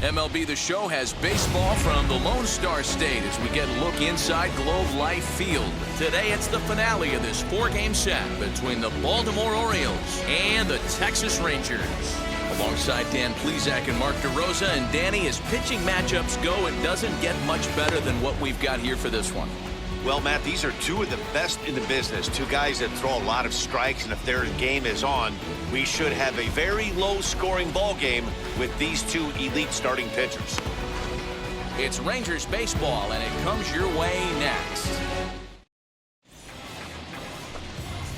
MLB The Show has baseball from the Lone Star State as we get a look inside Globe Life Field. Today it's the finale of this four-game set between the Baltimore Orioles and the Texas Rangers. Alongside Dan Plesac and Mark DeRosa, and Danny, as pitching matchups go, it doesn't get much better than what we've got here for this one. Well, Matt, these are two of the best in the business. Two guys that throw a lot of strikes, and if their game is on, we should have a very low-scoring ball game with these two elite starting pitchers. It's Rangers baseball, and it comes your way next.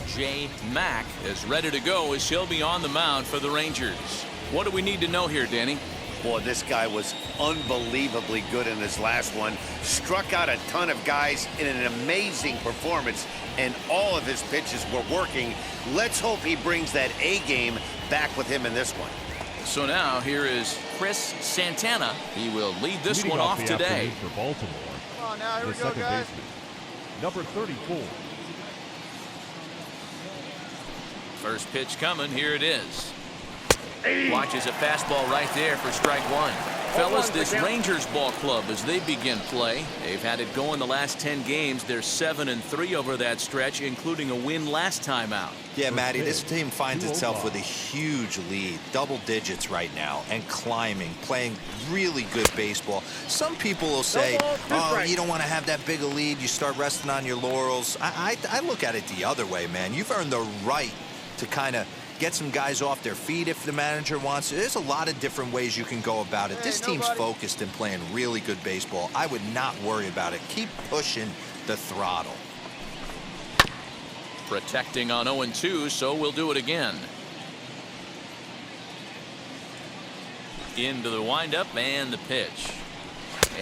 Jay Mack is ready to go as he'll be on the mound for the Rangers. What do we need to know here, Danny? Boy, this guy was unbelievably good in his last one. Struck out a ton of guys in an amazing performance, and all of his pitches were working. Let's hope he brings that A game back with him in this one. So now here is Chris Santana. He will lead this one off today. For Baltimore. Come on now, here the we go, second guys. baseman, number 34. First pitch coming. Here it is. Watches a fastball right there for strike one. Fellas, this Rangers ball club, as they begin play, they've had it going the last 10 games. They're 7-3 over that stretch, including a win last time out. Yeah, Matty, this team finds itself with a huge lead, double digits right now, and climbing, playing really good baseball. Some people will say, oh, you don't want to have that big a lead, you start resting on your laurels. I look at it the other way, man. You've earned the right to kind of get some guys off their feet if the manager wants to. There's a lot of different ways you can go about it. This team's focused and playing really good baseball. I would not worry about it. Keep pushing the throttle. Protecting on 0-2, so we'll do it again. Into the windup and the pitch.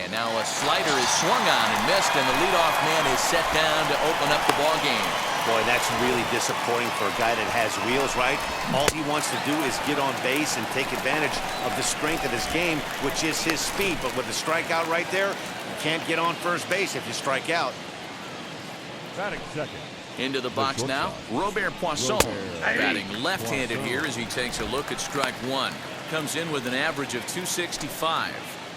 And now a slider is swung on and missed, and the leadoff man is set down to open up the ball game. Boy, that's really disappointing for a guy that has wheels, right? All he wants to do is get on base and take advantage of the strength of his game, which is his speed. But with the strikeout right there, you can't get on first base if you strike out. Batting second. Into the box now, Robert Poisson. Batting left-handed here as he takes a look at strike one. Comes in with an average of .265.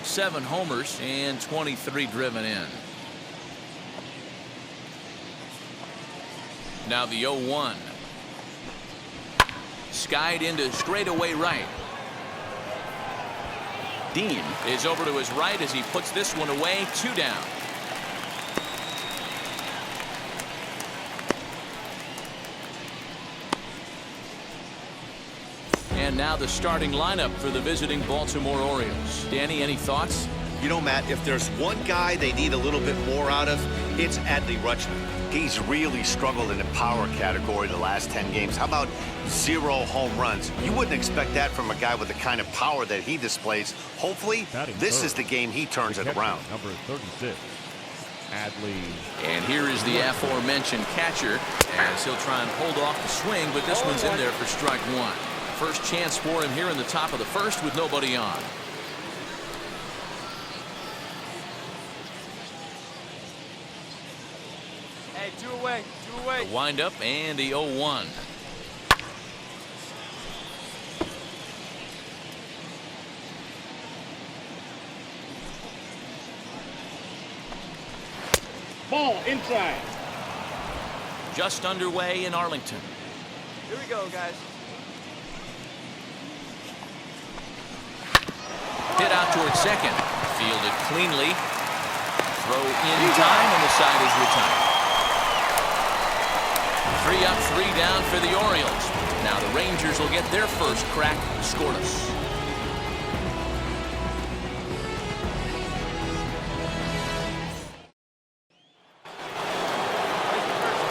7 homers and 23 driven in. Now the 0-1. Skied into straightaway right. Dean is over to his right as he puts this one away. 2 down. And now the starting lineup for the visiting Baltimore Orioles. Danny, any thoughts? You know, Matt, if there's one guy they need a little bit more out of, it's Adley Rutschman. He's really struggled in the power category the last 10 games. How about 0 home runs? You wouldn't expect that from a guy with the kind of power that he displays. Hopefully, this is the game he turns it around. Number 36, Adley. And here is the aforementioned catcher as he'll try and hold off the swing, but this one's in there for strike one. First chance for him here in the top of the first with nobody on. Hey, two away. The windup and the 0-1. Ball inside. Just underway in Arlington. Here we go, guys. Hit out towards second. Fielded cleanly. Throw in time, and the side is retired. 3 up, 3 down for the Orioles. Now the Rangers will get their first crack scoreless.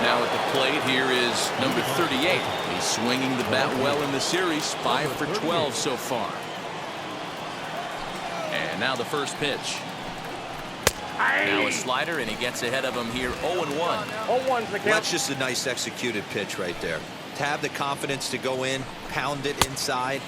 Now at the plate here is number 38. He's swinging the bat well in the series. 5 for 12 so far. And now the first pitch. Now a slider, and he gets ahead of him here. 0-1. 0-1's the count. That's just a nice executed pitch right there. To have the confidence to go in, pound it inside.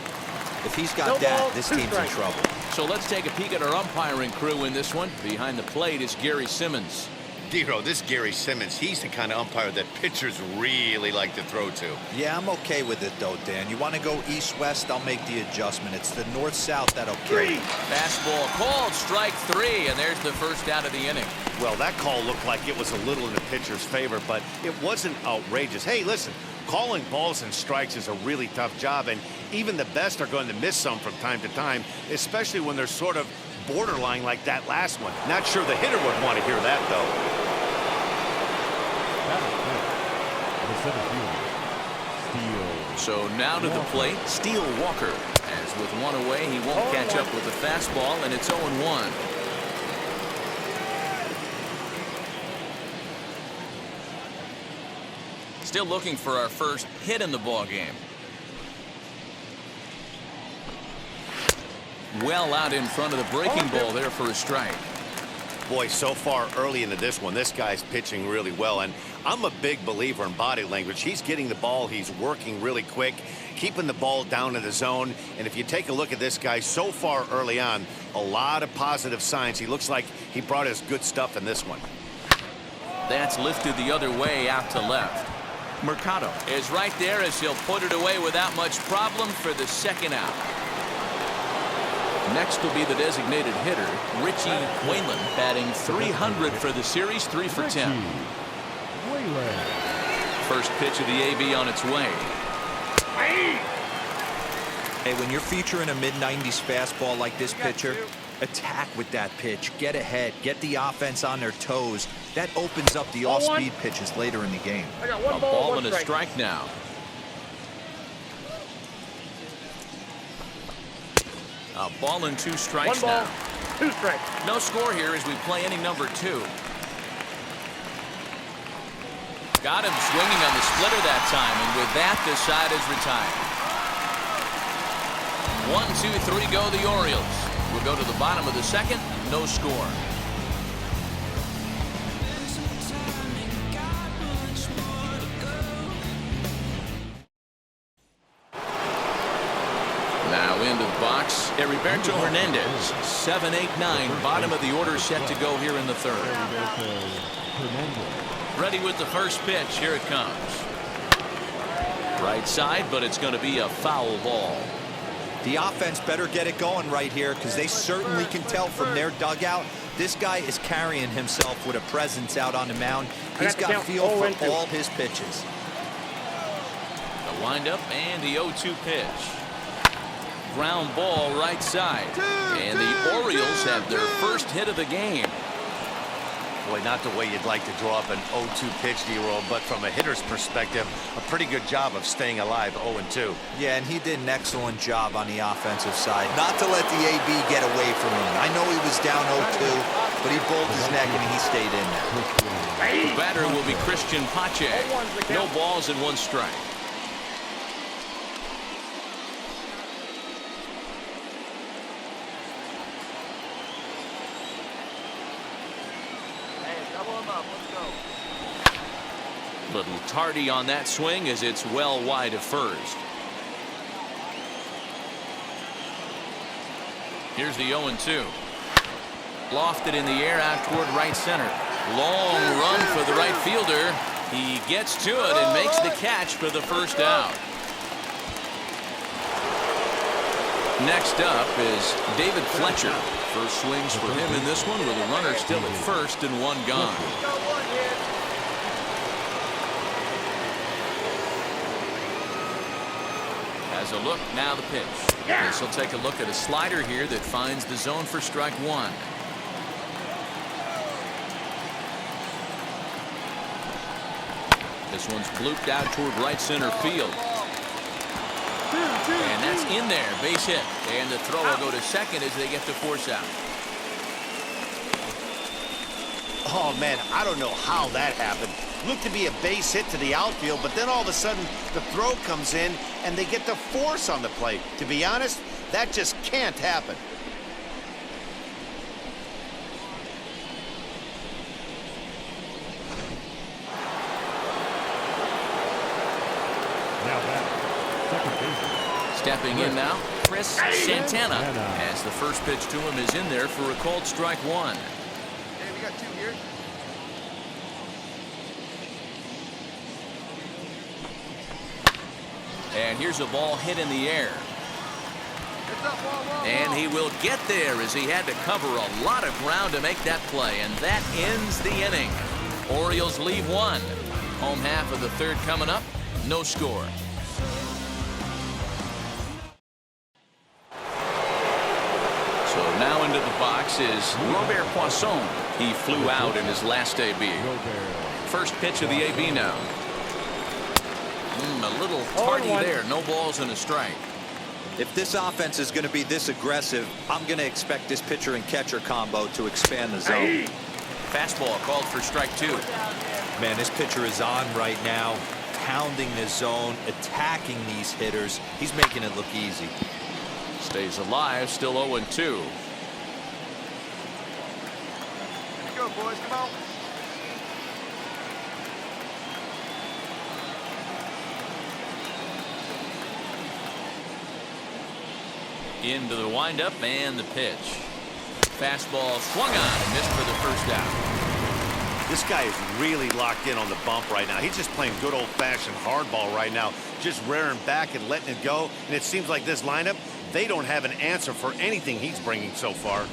If he's got that, this team's in trouble. So let's take a peek at our umpiring crew in this one. Behind the plate is Gary Simmons. Dero, this Gary Simmons, he's the kind of umpire that pitchers really like to throw to. Yeah, I'm okay with it, though, Dan. You want to go east-west, I'll make the adjustment. It's the north-south that'll kill you. Fastball called, strike 3, and there's the first out of the inning. Well, that call looked like it was a little in the pitcher's favor, but it wasn't outrageous. Hey, listen, calling balls and strikes is a really tough job, and even the best are going to miss some from time to time, especially when they're sort of borderline like that last one. Not sure the hitter would want to hear that, though. So now to the plate, Steele Walker. As with one away, he won't catch up with the fastball, and it's 0-1. Still looking for our first hit in the ball game. Well out in front of the breaking ball there for a strike. Boy, so far early into this one, this guy's pitching really well, and I'm a big believer in body language. He's getting the ball, he's working really quick, keeping the ball down in the zone, and if you take a look at this guy so far early on, a lot of positive signs. He looks like he brought his good stuff in this one. That's lifted the other way out to left. Mercado is right there as he'll put it away without much problem for the second out. Next will be the designated hitter, Richie Whalen, batting .300 for the series, 3 for 10. First pitch of the AB on its way. Hey, when you're featuring a mid-90s fastball like this pitcher, attack with that pitch. Get ahead. Get the offense on their toes. That opens up the off-speed pitches later in the game. A ball and a strike now. A ball and 2 strikes now. 2 strikes. No score here as we play inning number 2. Got him swinging on the splitter that time, and with that, the side is retired. 1, 2, 3 go the Orioles. We'll go to the bottom of the second. No score. Now into the box, Heriberto Hernandez, 7, 8, 9, bottom of the order set to go here in the third. Ready with the first pitch. Here it comes. Right side, but it's going to be a foul ball. The offense better get it going right here because they certainly can tell from their dugout this guy is carrying himself with a presence out on the mound. He's got feel for all his pitches. The windup and the 0-2 pitch. Ground ball right side. And the Orioles have their first hit of the game. Boy, not the way you'd like to draw up an 0-2 pitch, Dero, but from a hitter's perspective, a pretty good job of staying alive 0-2. Yeah, and he did an excellent job on the offensive side. Not to let the AB get away from him. I know he was down 0-2, but he pulled his neck and he stayed in there. The batter will be Christian Pache. No balls and 1 strike. Little tardy on that swing as it's well wide of first. Here's the 0-2. Lofted in the air out toward right center. Long run for the right fielder. He gets to it and makes the catch for the first out. Next up is David Fletcher. First swings for him in this one with a runner still at first and 1 gone. As a look, now the pitch. This will take a look at a slider here that finds the zone for strike 1. This one's blooped out toward right center field. And that's in there, base hit. And the throw will go to second as they get the force out. Oh, man, I don't know how that happened. Looked to be a base hit to the outfield, but then all of a sudden the throw comes in and they get the force on the plate. To be honest, that just can't happen. Stepping in now, Chris Santana, as the first pitch to him is in there for a called strike 1. Hey, we got 2 here. And here's a ball hit in the air. And he will get there as he had to cover a lot of ground to make that play. And that ends the inning. Orioles leave one. Home half of the third coming up. No score. So now into the box is Robert Poisson. He flew out in his last AB. First pitch of the AB now. A little tardy there. No balls and a strike. If this offense is going to be this aggressive, I'm going to expect this pitcher and catcher combo to expand the zone. Fastball called for strike two. Man, this pitcher is on right now, pounding the zone, attacking these hitters. He's making it look easy. Stays alive, still 0-2. Here you go, boys. Come on. Into the windup and the pitch. Fastball swung on and missed for the first out. This guy is really locked in on the bump right now. He's just playing good old-fashioned hardball right now, just rearing back and letting it go. And it seems like this lineup, they don't have an answer for anything he's bringing so far.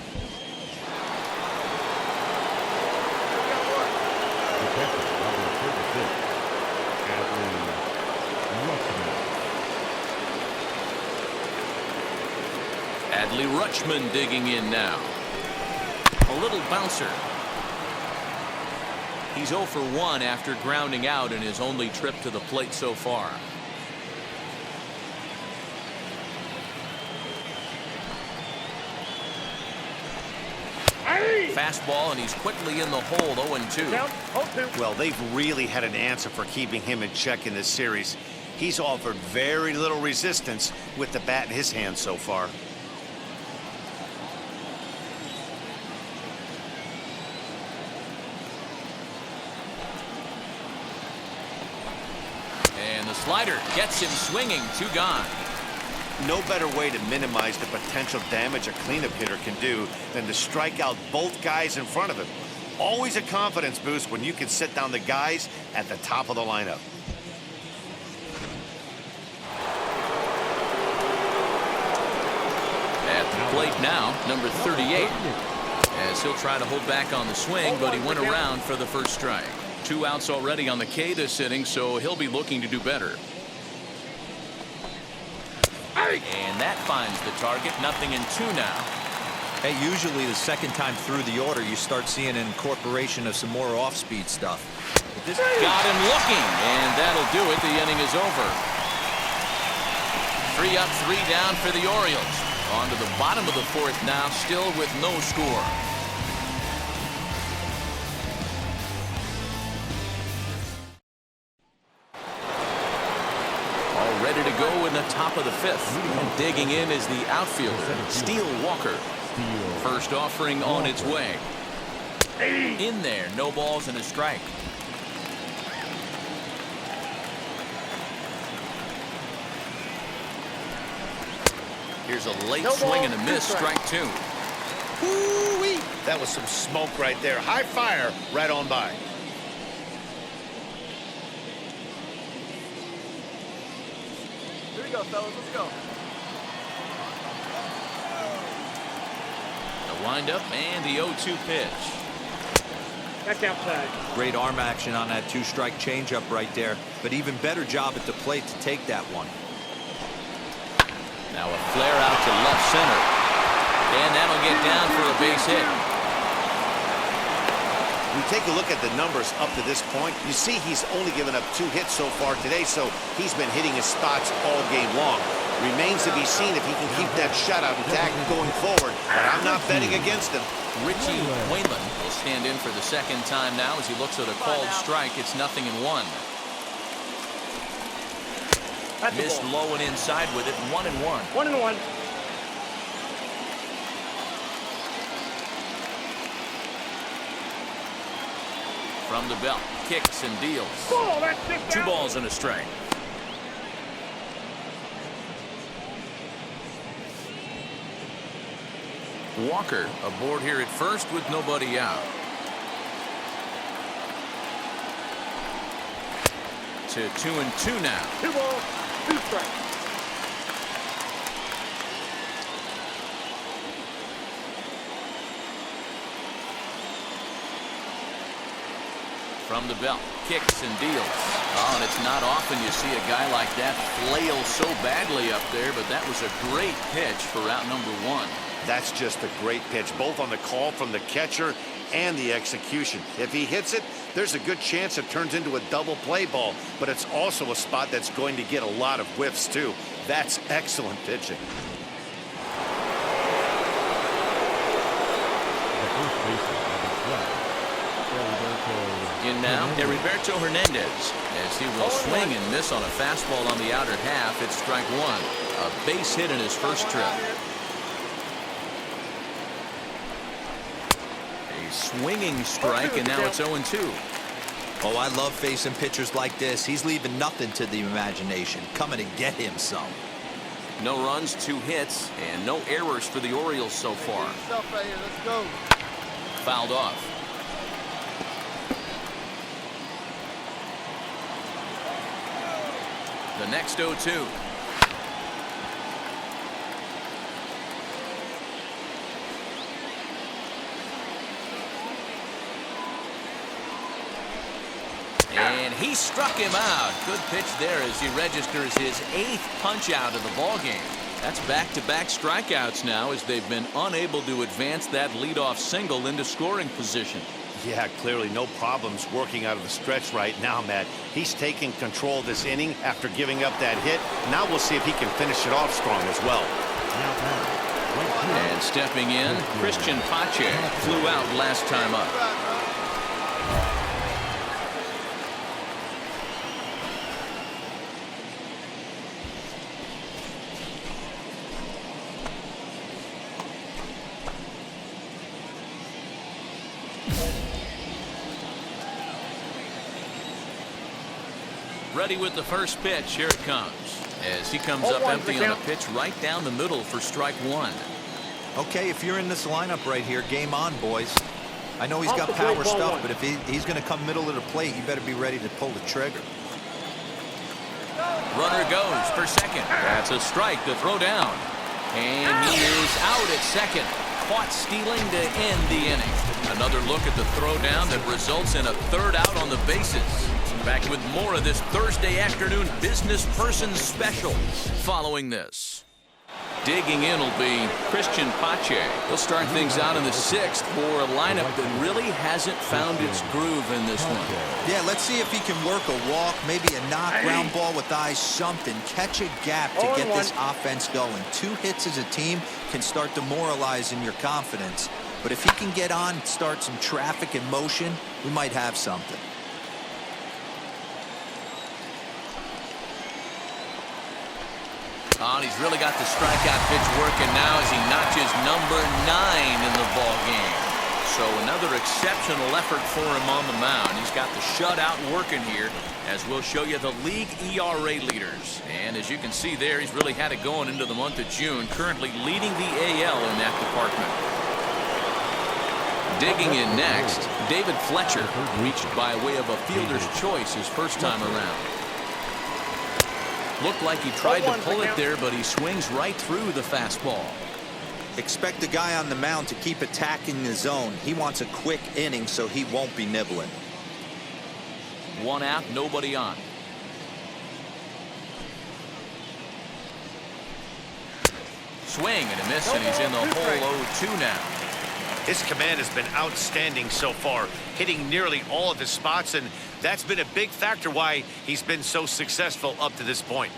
Adley Rutschman digging in now. A little bouncer. He's 0 for 1 after grounding out in his only trip to the plate so far. Fastball, and he's quickly in the hole. 0-2. Well, they've really had an answer for keeping him in check in this series. He's offered very little resistance with the bat in his hand so far. And the slider gets him swinging. 2 gone. No better way to minimize the potential damage a cleanup hitter can do than to strike out both guys in front of him. Always a confidence boost when you can sit down the guys at the top of the lineup. At the plate now, number 38. As he'll try to hold back on the swing, but he went around for the first strike. 2 outs already on the K this inning, so he'll be looking to do better. And that finds the target. 0-2 now. Hey, usually the second time through the order, you start seeing an incorporation of some more off-speed stuff. But this got him looking, and that'll do it. The inning is over. 3 up, 3 down for the Orioles. On to the bottom of the fourth now, still with no score. Ready to go in the top of the fifth. And digging in is the outfielder, Steele Walker. First offering on its way. In there, no balls and a strike. Here's a late swing and a miss, strike 2. Woo-wee! That was some smoke right there. High fire right on by. Here we go, fellas. Let's go. The windup and the 0-2 pitch. That's outside. Great arm action on that 2-strike changeup right there, but even better job at the plate to take that one. Now a flare out to left center. And that'll get down for a base hit. We take a look at the numbers up to this point. You see he's only given up 2 hits so far today, so he's been hitting his spots all game long. Remains to be seen if he can keep that shutout intact going forward, but I'm not betting against him. Richie Whalen will stand in for the second time now as he looks at a called strike. It's 0-1. Missed low and inside with it. 1-1. 1-1. From the belt, kicks and deals. Oh, that's it. 2 balls and a strike. Walker aboard here at first with nobody out. To 2-2 now. 2 balls. 2 strikes. From the belt, kicks and deals. Oh, and it's not often you see a guy like that flail so badly up there, but that was a great pitch for out number 1. That's just a great pitch, both on the call from the catcher and the execution. If he hits it, there's a good chance it turns into a double play ball, but it's also a spot that's going to get a lot of whiffs too. That's excellent pitching. In now, Heriberto Hernandez, as he will swing and miss on a fastball on the outer half. It's strike 1. A base hit in his first trip. A swinging strike, and now it's 0-2. Oh, I love facing pitchers like this. He's leaving nothing to the imagination. Coming to get him some. No runs, 2 hits, and no errors for the Orioles so far. Let's go. Fouled off. The next 0-2. And he struck him out. Good pitch there as he registers his 8th punch out of the ballgame. That's back-to-back strikeouts now as they've been unable to advance that leadoff single into scoring position. Yeah, clearly no problems working out of the stretch right now, Matt. He's taking control of this inning after giving up that hit. Now we'll see if he can finish it off strong as well. And stepping in, Christian Pache flew out last time up. Ready with the first pitch. Here it comes. As he comes up empty on a pitch right down the middle for strike 1. Okay, if you're in this lineup right here, game on, boys. I know he's got power stuff, but if he's going to come middle of the plate, you better be ready to pull the trigger. Runner goes for second. That's a strike to throw down. And he is out at second. Caught stealing to end the inning. Another look at the throw down that results in a 3rd out on the bases. Back with more of this Thursday afternoon business person special following this. Digging in will be Christian Pache. He'll start things out in the 6th for a lineup that really hasn't found its groove in this one. Yeah, let's see if he can work a walk, maybe a knock, ground ball with eyes, something. Catch a gap to get this offense going. 2 hits as a team can start demoralizing your confidence. But if he can get on, start some traffic in motion, we might have something. Oh, and he's really got the strikeout pitch working now as he notches number 9 in the ball game. So another exceptional effort for him on the mound. He's got the shutout working here, as we'll show you the league ERA leaders. And as you can see there, he's really had it going into the month of June, currently leading the AL in that department. Digging in next, David Fletcher, reached by way of a fielder's choice his first time around. Looked like he tried to pull it there, but he swings right through the fastball. Expect the guy on the mound to keep attacking the zone. He wants a quick inning, so he won't be nibbling. 1 out, nobody on. Swing and a miss, and he's in the hole 0-2 now. His command has been outstanding so far, hitting nearly all of his spots, and that's been a big factor why he's been so successful up to this point.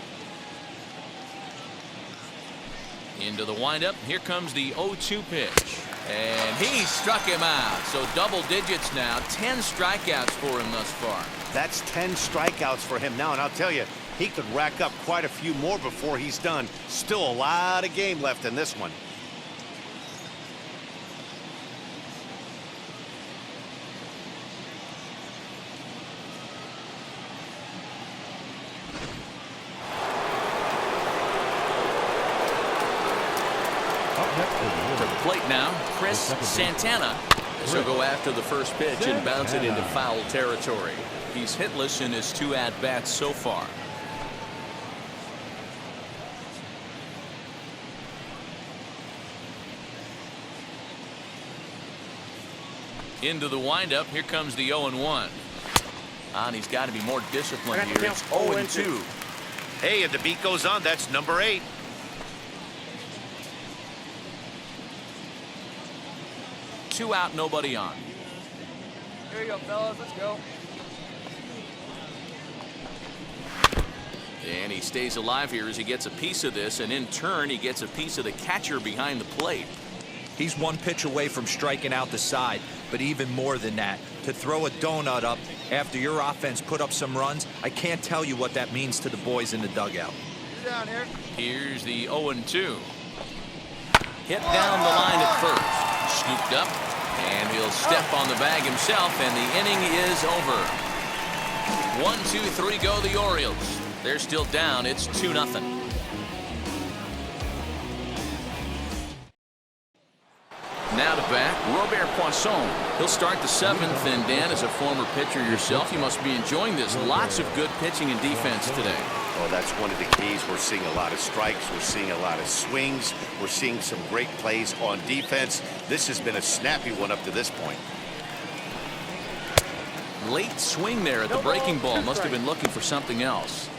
Into the windup. Here comes the 0-2 pitch. And he struck him out. So double digits now. 10 strikeouts for him thus far. That's 10 strikeouts for him now, and I'll tell you, he could rack up quite a few more before he's done. Still a lot of game left in this one. To the plate now, Chris Santana. He'll go after the first pitch and bounce it into foul territory. He's hitless in his 2 at-bats so far. Into the windup. Here comes the 0-1. And he's got to be more disciplined here. It's 0-2. Hey, and the beat goes on. That's number 8. Two out, nobody on. Here you go, fellas. Let's go. And he stays alive here as he gets a piece of this, and in turn, he gets a piece of the catcher behind the plate. He's one pitch away from striking out the side, but even more than that, to throw a donut up after your offense put up some runs, I can't tell you what that means to the boys in the dugout. You're down here. Here's the 0-2. Hit down the line at first. Scooped up, and he'll step on the bag himself, and the inning is over. 1, 2, 3 go the Orioles. They're still down. It's 2-0. Now to bat, Robert Poisson. He'll start the 7th, and Dan, as a former pitcher yourself, you must be enjoying this. Lots of good pitching and defense today. Well, that's one of the keys. We're seeing a lot of strikes. We're seeing a lot of swings. We're seeing some great plays on defense. This has been a snappy one up to this point. Late swing there at the breaking ball. Must have been looking for something else.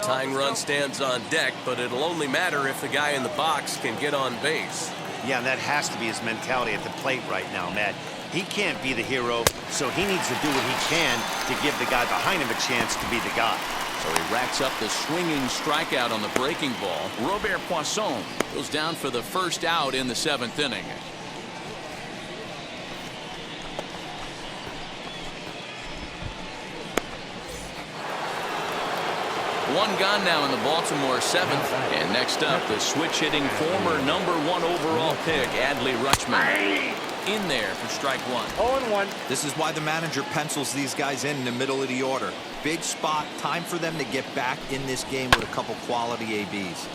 Tying run stands on deck, but it'll only matter if the guy in the box can get on base. Yeah, and that has to be his mentality at the plate right now, Matt. He can't be the hero, so he needs to do what he can to give the guy behind him a chance to be the guy. So he racks up the swinging strikeout on the breaking ball. Robert Poisson goes down for the first out in the 7th inning. One gone now in the Baltimore 7th. And next up, the switch-hitting former #1 overall pick, Adley Rutschman. In there for strike 1. 0-1. This is why the manager pencils these guys in the middle of the order. Big spot, time for them to get back in this game with a couple quality ABs.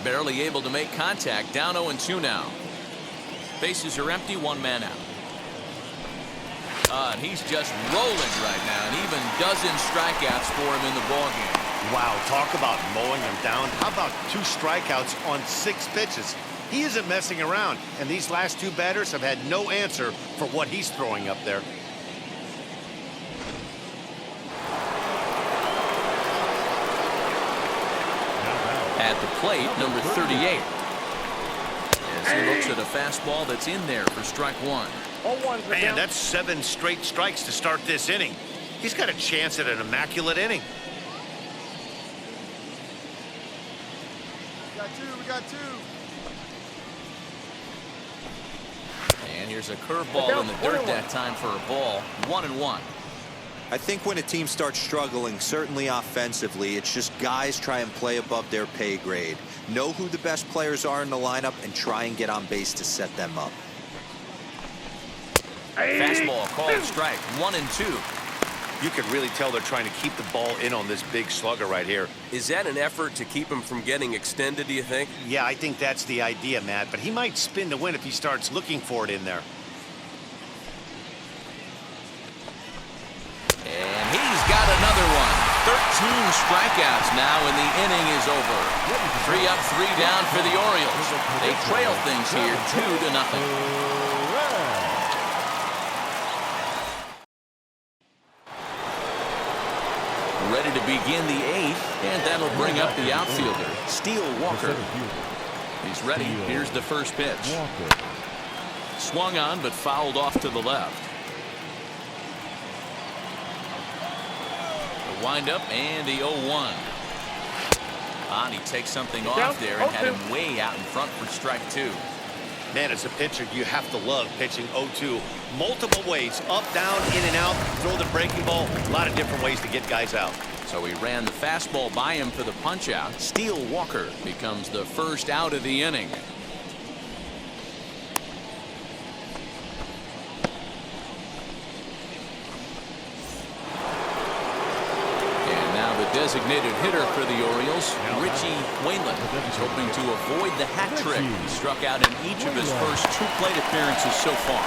Barely able to make contact. Down 0-2 now. Bases are empty, one man out. And he's just rolling right now, and even dozen strikeouts for him in the ballgame. Wow, talk about mowing him down. How about 2 strikeouts on 6 pitches? He isn't messing around, and these last 2 batters have had no answer for what he's throwing up there. At the plate, number 38. As he looks at a fastball that's in there for strike 1. 0-1. Man, that's 7 straight strikes to start this inning. He's got a chance at an immaculate inning. We got 2. And here's a curveball in the dirt that time for a ball. 1-1. I think when a team starts struggling, certainly offensively, it's just guys try and play above their pay grade. Know who the best players are in the lineup and try and get on base to set them up. Fastball called strike. 1-2. You can really tell they're trying to keep the ball in on this big slugger right here. Is that an effort to keep him from getting extended, do you think? Yeah, I think that's the idea, Matt, but he might spin to win if he starts looking for it in there. And he's got another one. 13 strikeouts now, and the inning is over. 3 up, 3 down for the Orioles. They trail things here 2-0. Ready to begin the 8th, and that'll bring up the outfielder, Steele Walker. He's ready. Here's the first pitch. Swung on, but fouled off to the left. The windup and the 0-1. And he takes something off there and had him way out in front for strike 2. Man, as a pitcher, you have to love pitching 0-2. Multiple ways, up, down, in and out, throw the breaking ball. A lot of different ways to get guys out. So he ran the fastball by him for the punch-out. Steele Walker becomes the first out of the inning. And now the designated hitter for the Orioles, Richie Wayland. He's hoping to avoid the hat trick. He struck out in each of his first 2 plate appearances so far.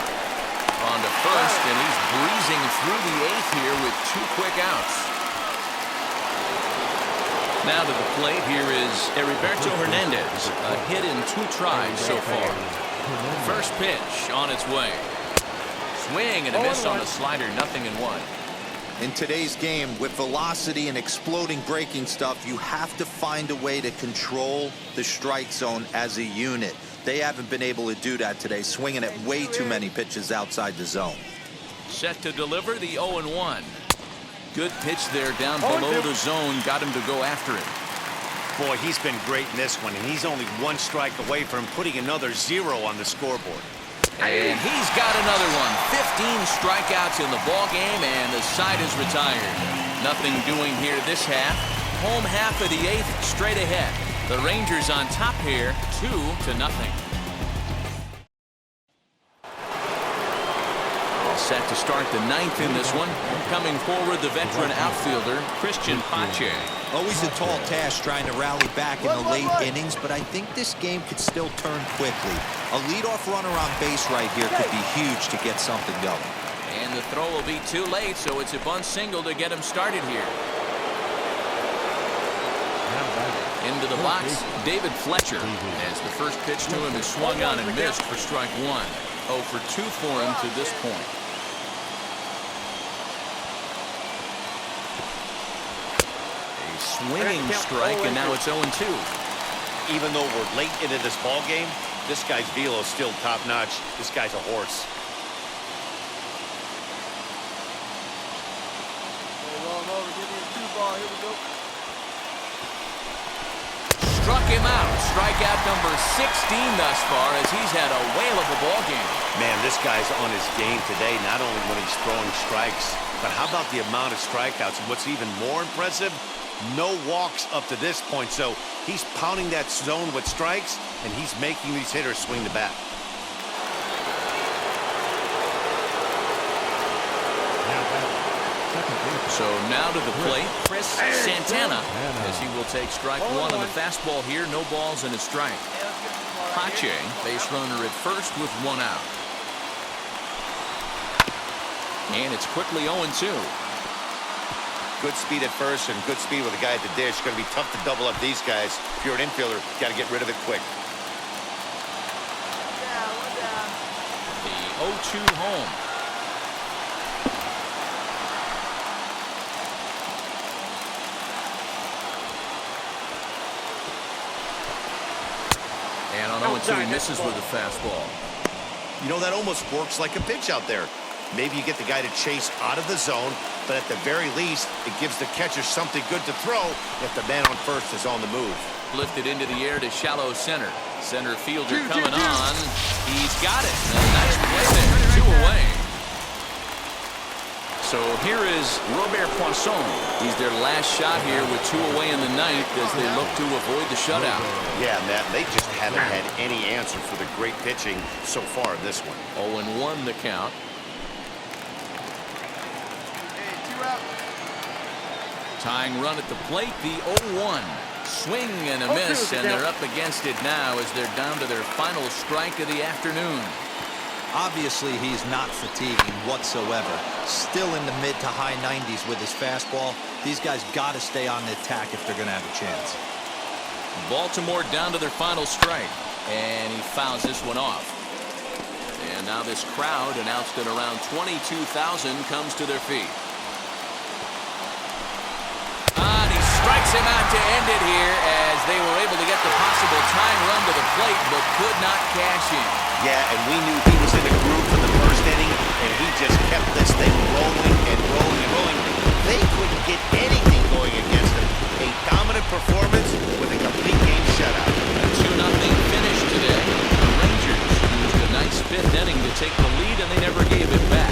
On to first, and he's breezing through the 8th here with 2 quick outs. Now to the plate, here is Heriberto Hernandez. A hit in 2 tries so far. First pitch on its way. Swing and a miss on the slider, 0-1. In today's game, with velocity and exploding breaking stuff, you have to find a way to control the strike zone as a unit. They haven't been able to do that today, swinging at way too many pitches outside the zone. Set to deliver the 0-1. Good pitch there down below the zone. Got him to go after it. Boy, he's been great in this one, and he's only one strike away from putting another 0 on the scoreboard. And he's got another one. 15 strikeouts in the ball game, and the side is retired. Nothing doing here this half. Home half of the 8th, straight ahead. The Rangers on top here, 2-0. All set to start the 9th in this one. Coming forward, the veteran outfielder, Christian Pache. Always a tall task trying to rally back in the late innings, but I think this game could still turn quickly. A leadoff runner on base right here could be huge to get something going. And the throw will be too late, so it's a bunt single to get him started here. Into the box, David Fletcher, as the first pitch to him is swung on and missed for strike 1. 0 for 2 for him to this point. Swinging strike, and now it's 0-2. Even though we're late into this ball game, this guy's velo is still top-notch. This guy's a horse. Roll him over. Give me a 2-ball. Here we go. Struck him out. Strikeout number 16 thus far, as he's had a whale of a ball game. Man, this guy's on his game today, not only when he's throwing strikes, but how about the amount of strikeouts? And what's even more impressive, no walks up to this point. So he's pounding that zone with strikes, and he's making these hitters swing the bat. So now to the plate, Chris Santana, as he will take strike 1 on the fastball here. No balls and a strike. Pache, base runner at first with 1 out. And it's quickly 0-2. Good speed at first and good speed with a guy at the dish. It's going to be tough to double up these guys. If you're an infielder, got to get rid of it quick. The 0-2 home. And on 0-2, he misses with a fastball. You know, that almost works like a pitch out there. Maybe you get the guy to chase out of the zone, but at the very least, it gives the catcher something good to throw if the man on first is on the move. Lifted into the air to shallow center. Center fielder coming on. He's got it. A nice play there. 2 away. So here is Robert Poisson. He's their last shot here with 2 away in the 9th as they look to avoid the shutout. Yeah, Matt, they just haven't had any answer for the great pitching so far in this one. 0-1 the count. Hey, 2 out. Tying run at the plate, the 0-1. Swing and a miss, and they're up against it now as they're down to their final strike of the afternoon. Obviously, he's not fatiguing whatsoever. Still in the mid to high 90s with his fastball. These guys got to stay on the attack if they're going to have a chance. Baltimore down to their final strike, and he fouls this one off. And now this crowd, announced at around 22,000, comes to their feet. And he strikes him out to end it here as they were able to get the possible tying run to the plate, but could not cash in. Yeah, and we knew he was in the groove for the first inning, and he just kept this thing rolling and rolling and rolling. They couldn't get anything going against him. A dominant performance with a complete game shutout. A 2-0 finish today. The Rangers used a nice 5th inning to take the lead, and they never gave it back.